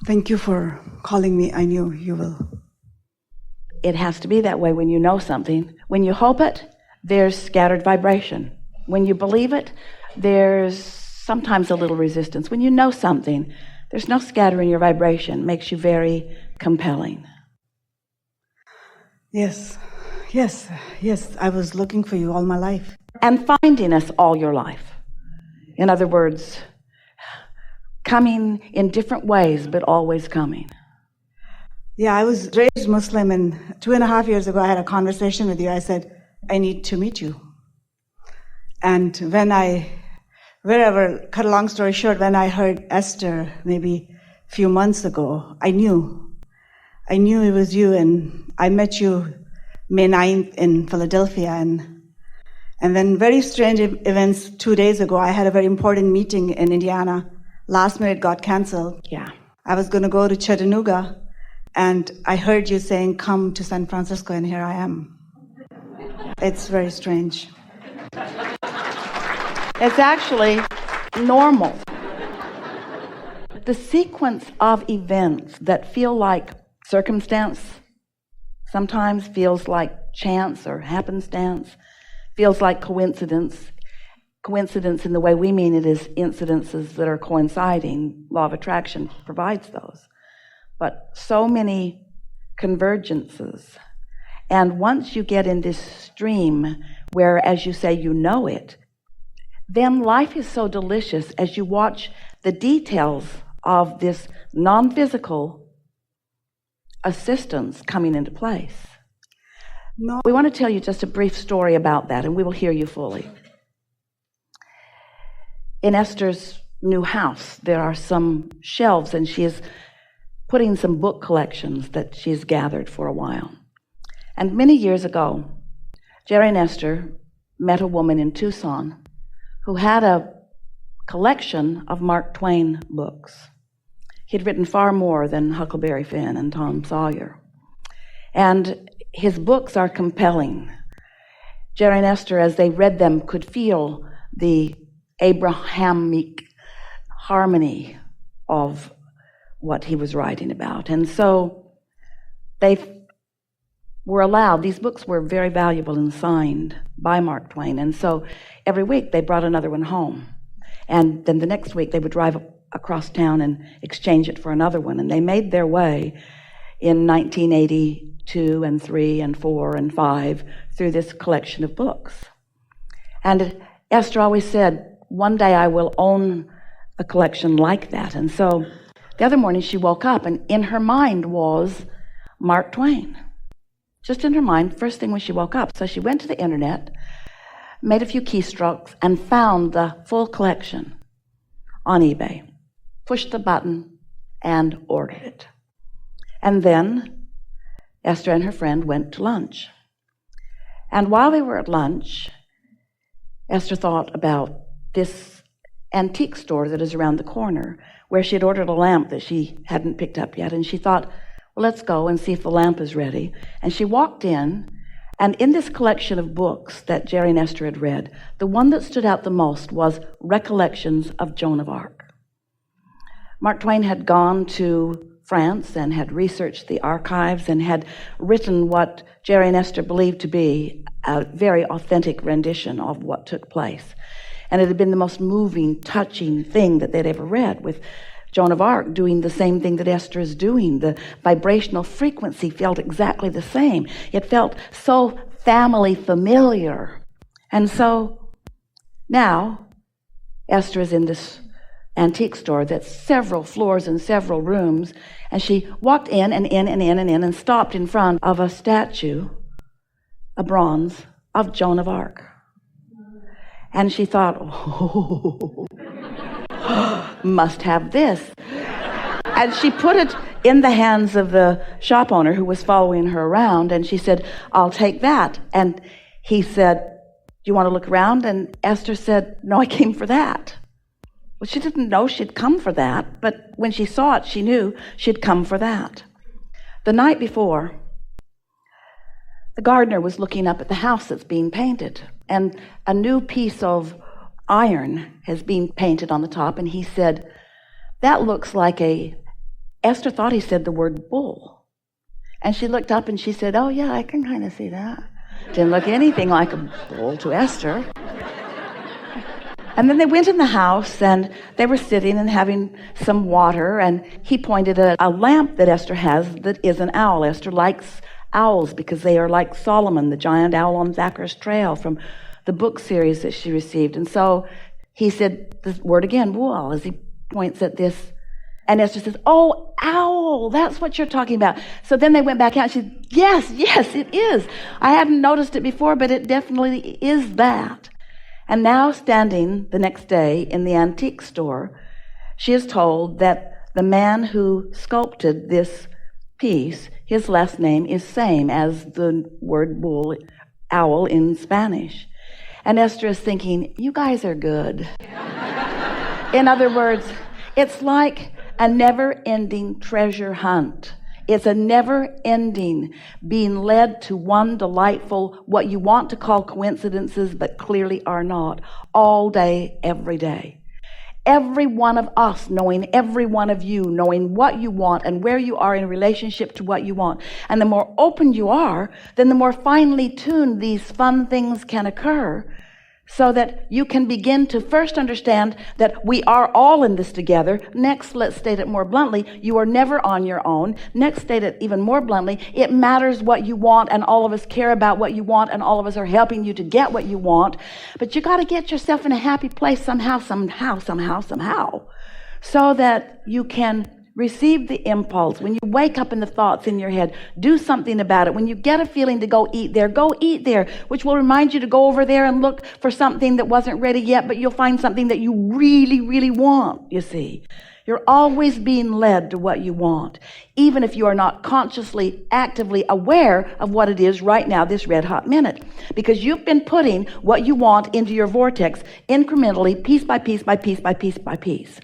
Thank you for calling me. I knew you will. It has to be that way when you know something. When you hope it, there's scattered vibration. When you believe it, there's sometimes a little resistance. When you know something, there's no scatter in your vibration. It makes you very compelling. Yes. I was looking for you all my life. And finding us all your life. In other words, coming in different ways, but always coming. Yeah, I was raised Muslim, and 2.5 years ago I had a conversation with you. I said, I need to meet you. And cut a long story short, when I heard Esther maybe a few months ago, I knew it was you, and I met you May 9th in Philadelphia, and then very strange events 2 days ago. I had a very important meeting in Indiana. Last minute got canceled. Yeah. I was going to go to Chattanooga, and I heard you saying, come to San Francisco, and here I am. It's very strange. It's actually normal. The sequence of events that feel like circumstance sometimes feels like chance or happenstance, feels like coincidence. Coincidence in the way we mean it is incidences that are coinciding. Law of attraction provides those. But so many convergences. And once you get in this stream where, as you say, you know it, then life is so delicious as you watch the details of this non-physical assistance coming into place. No. We want to tell you just a brief story about that, and we will hear you fully. In Esther's new house, there are some shelves, and she is putting some book collections that she's gathered for a while. And many years ago, Jerry and Esther met a woman in Tucson who had a collection of Mark Twain books. He'd written far more than Huckleberry Finn and Tom Sawyer. And his books are compelling. Jerry and Esther, as they read them, could feel the Abrahamic harmony of what he was writing about. And so they were allowed, these books were very valuable and signed by Mark Twain. And so every week they brought another one home. And then the next week they would drive across town and exchange it for another one. And they made their way in 1982 and 3 and 4 and 5 through this collection of books. And Esther always said, one day I will own a collection like that. And so the other morning she woke up, and in her mind was Mark Twain. Just in her mind, first thing when she woke up. So she went to the internet, made a few keystrokes, and found the full collection on eBay, pushed the button, and ordered it. And then Esther and her friend went to lunch. And while they were at lunch, Esther thought about this antique store that is around the corner, where she had ordered a lamp that she hadn't picked up yet. And she thought, well, let's go and see if the lamp is ready. And she walked in, and in this collection of books that Jerry and Esther had read, the one that stood out the most was Recollections of Joan of Arc. Mark Twain had gone to France and had researched the archives and had written what Jerry and Esther believed to be a very authentic rendition of what took place. And it had been the most moving, touching thing that they'd ever read, with Joan of Arc doing the same thing that Esther is doing. The vibrational frequency felt exactly the same. It felt so family familiar. And so now Esther is in this antique store that's several floors and several rooms, and she walked in and in and in and in and stopped in front of a statue, a bronze, of Joan of Arc. And she thought, oh, must have this. And she put it in the hands of the shop owner who was following her around, and she said, I'll take that. And he said, do you want to look around? And Esther said, no, I came for that. Well, she didn't know she'd come for that, but when she saw it, she knew she'd come for that. The night before, the gardener was looking up at the house that's being painted, and a new piece of iron has been painted on the top, and he said, that looks like a Esther thought he said the word bull. And she looked up and she said, oh yeah, I can kind of see that. Didn't look anything like a bull to Esther. And then they went in the house and they were sitting and having some water, and he pointed at a lamp that Esther has that is an owl. Esther likes owls because they are like Solomon, the giant owl on Thackeray's Trail from the book series that she received. And so he said the word again, bull, as he points at this. And Esther says, oh, owl, that's what you're talking about. So then they went back out and she said, yes, it is. I hadn't noticed it before, but it definitely is that. And now standing the next day in the antique store, she is told that the man who sculpted this piece, his last name is same as the word bull, owl in Spanish. And Esther is thinking, you guys are good. In other words, it's like a never-ending treasure hunt. It's a never-ending being led to one delightful, what you want to call coincidences, but clearly are not, all day, every day. Every one of us knowing every one of you, knowing what you want and where you are in relationship to what you want. And the more open you are, then the more finely tuned these fun things can occur, so that you can begin to first understand that we are all in this together. Next, let's state it more bluntly, you are never on your own. Next, state it even more bluntly, it matters what you want, and all of us care about what you want, and all of us are helping you to get what you want. But you got to get yourself in a happy place somehow, so that you can receive the impulse. When you wake up in the thoughts in your head, do something about it. When you get a feeling to go eat there, which will remind you to go over there and look for something that wasn't ready yet, but you'll find something that you really, really want, you see. You're always being led to what you want, even if you are not consciously, actively aware of what it is right now, this red hot minute, because you've been putting what you want into your vortex incrementally, piece by piece by piece by piece by piece.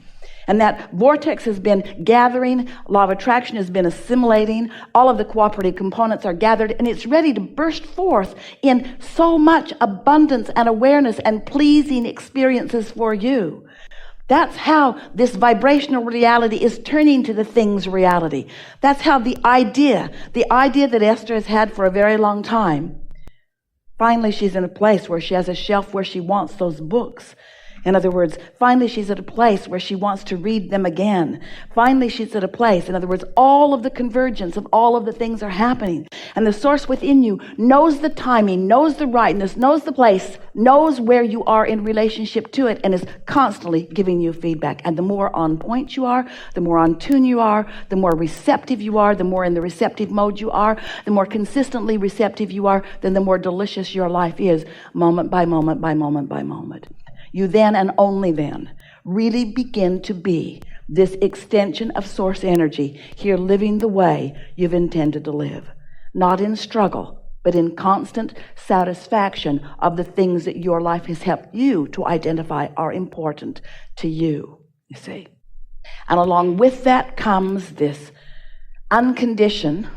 And that vortex has been gathering, law of attraction has been assimilating, all of the cooperative components are gathered, and it's ready to burst forth in so much abundance and awareness and pleasing experiences for you. That's how this vibrational reality is turning to the thing's reality. That's how the idea that Esther has had for a very long time, finally she's in a place where she has a shelf where she wants those books. In other words, finally she's at a place where she wants to read them again. Finally she's at a place, in other words, all of the convergence of all of the things are happening. And the source within you knows the timing, knows the rightness, knows the place, knows where you are in relationship to it, and is constantly giving you feedback. And the more on point you are, the more on tune you are, the more receptive you are, the more in the receptive mode you are, the more consistently receptive you are, then the more delicious your life is, moment by moment by moment by moment. You then and only then really begin to be this extension of source energy here, living the way you've intended to live. Not in struggle, but in constant satisfaction of the things that your life has helped you to identify are important to you, you see. And along with that comes this unconditioned,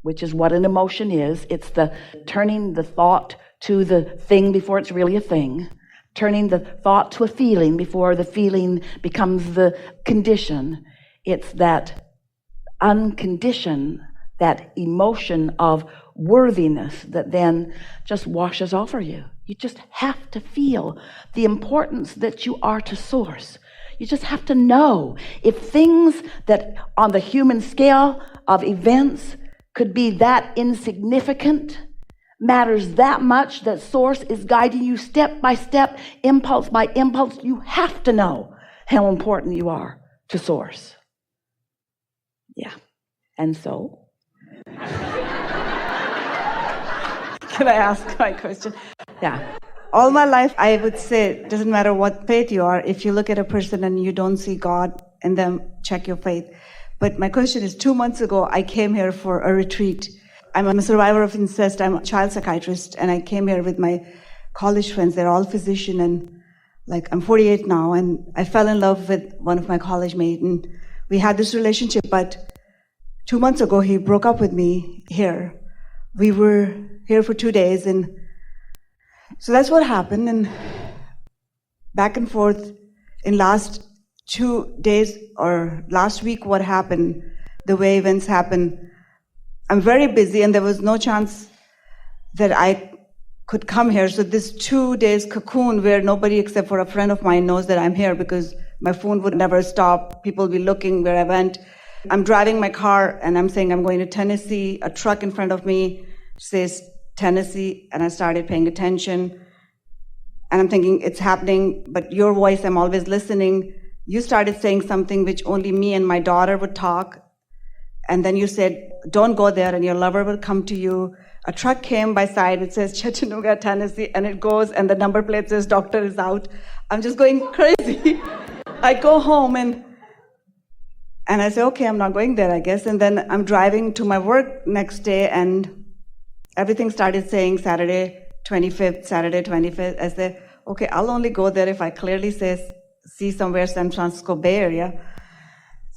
which is what an emotion is. It's the turning the thought to the thing before it's really a thing. Turning the thought to a feeling before the feeling becomes the condition. It's that unconditioned, that emotion of worthiness that then just washes over you. You just have to feel the importance that you are to source. You just have to know if things that on the human scale of events could be that insignificant, matters that much, that source is guiding you step by step, impulse by impulse. You have to know how important you are to source. Yeah. And so, can I ask my question? Yeah. All my life, I would say, it doesn't matter what faith you are, if you look at a person and you don't see God in them, check your faith. But my question is, 2 months ago, I came here for a retreat. I'm a survivor of incest. I'm a child psychiatrist, and I came here with my college friends. They're all physicians, and I'm 48 now, and I fell in love with one of my college mates, and we had this relationship, but 2 months ago, he broke up with me here. We were here for 2 days, and so that's what happened, and back and forth in last 2 days or last week what happened, the way events happen, I'm very busy and there was no chance that I could come here. So this 2 days cocoon where nobody except for a friend of mine knows that I'm here because my phone would never stop. People will be looking where I went. I'm driving my car and I'm saying I'm going to Tennessee. A truck in front of me says Tennessee, and I started paying attention. And I'm thinking, it's happening, but your voice, I'm always listening. You started saying something which only me and my daughter would talk. And then you said, don't go there, and your lover will come to you. A truck came by side, it says Chattanooga, Tennessee, and it goes, and the number plate says doctor is out. I'm just going crazy. I go home and I say, okay, I'm not going there, I guess. And then I'm driving to my work next day, and everything started saying Saturday 25th. I say, okay, I'll only go there if I clearly see somewhere San Francisco Bay Area.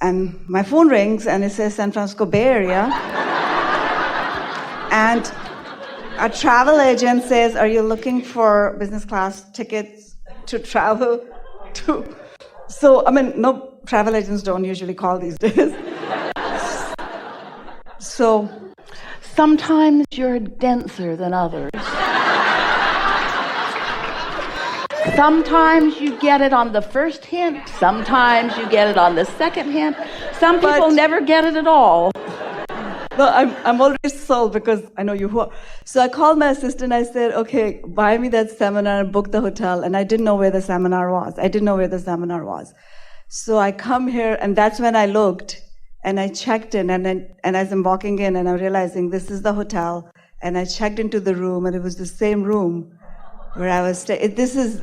And my phone rings, and it says San Francisco Bay Area. And a travel agent says, are you looking for business class tickets to travel to? So, I mean, no, travel agents don't usually call these days. So, sometimes you're denser than others. Sometimes you get it on the first hint. Sometimes you get it on the second hint. Some people never get it at all. No, I'm already sold because I know you who are. So I called my assistant. I said, okay, buy me that seminar and book the hotel. And I didn't know where the seminar was. So I come here, and that's when I looked, and I checked in, and as I'm walking in, and I'm realizing this is the hotel, and I checked into the room, and it was the same room where I was staying. This is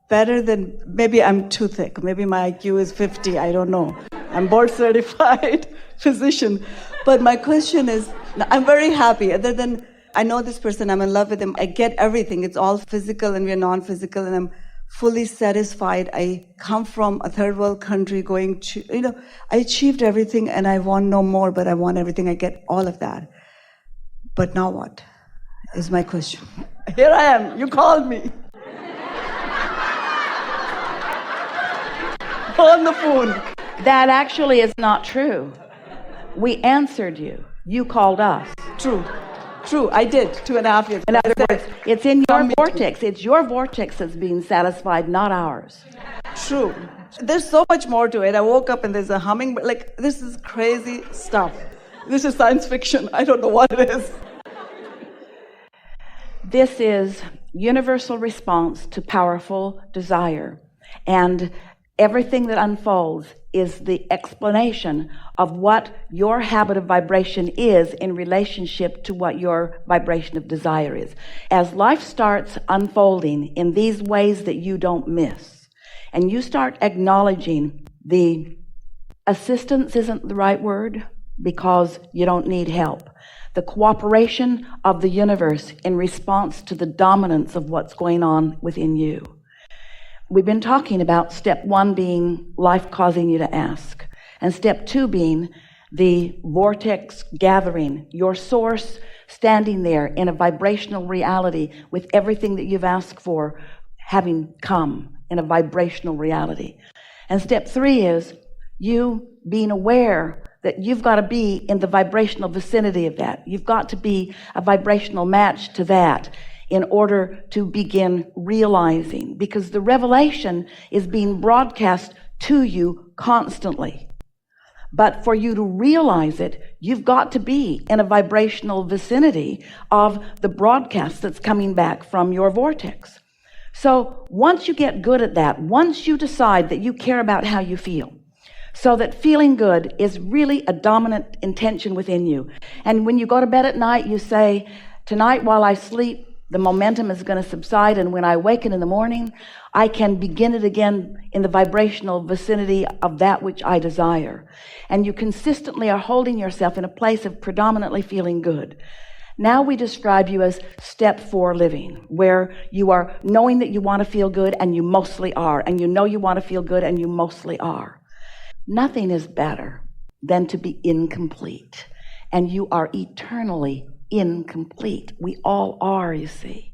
better than, maybe I'm too thick. Maybe my IQ is 50, I don't know. I'm board certified physician. But my question is, I'm very happy. Other than, I know this person, I'm in love with him. I get everything. It's all physical and we're non-physical, and I'm fully satisfied. I come from a third world country going to, I achieved everything and I want no more, but I want everything. I get all of that. But now what is my question? Here I am. You called me. On the phone. That actually is not true. We answered you. You called us. True, I did 2.5 years. In other words, it's in your vortex. It's your vortex that's being satisfied, not ours. True. There's so much more to it. I woke up and there's a humming, this is crazy stuff. This is science fiction. I don't know what it is. This is universal response to powerful desire. And everything that unfolds is the explanation of what your habit of vibration is in relationship to what your vibration of desire is. As life starts unfolding in these ways that you don't miss, and you start acknowledging the assistance isn't the right word because you don't need help. The cooperation of the universe in response to the dominance of what's going on within you. We've been talking about step 1 being life causing you to ask, and step 2 being the vortex gathering, your source standing there in a vibrational reality with everything that you've asked for having come in a vibrational reality. And step 3 is you being aware that you've got to be in the vibrational vicinity of that. You've got to be a vibrational match to that in order to begin realizing, because the revelation is being broadcast to you constantly. But for you to realize it, you've got to be in a vibrational vicinity of the broadcast that's coming back from your vortex. So once you get good at that, once you decide that you care about how you feel, so that feeling good is really a dominant intention within you. And when you go to bed at night, you say, tonight while I sleep, the momentum is going to subside, and when I awaken in the morning, I can begin it again in the vibrational vicinity of that which I desire. And you consistently are holding yourself in a place of predominantly feeling good. Now we describe you as step 4 living, where you are knowing that you want to feel good, and you mostly are, and you know you want to feel good, and you mostly are. Nothing is better than to be incomplete, and you are eternally incomplete. We all are, you see.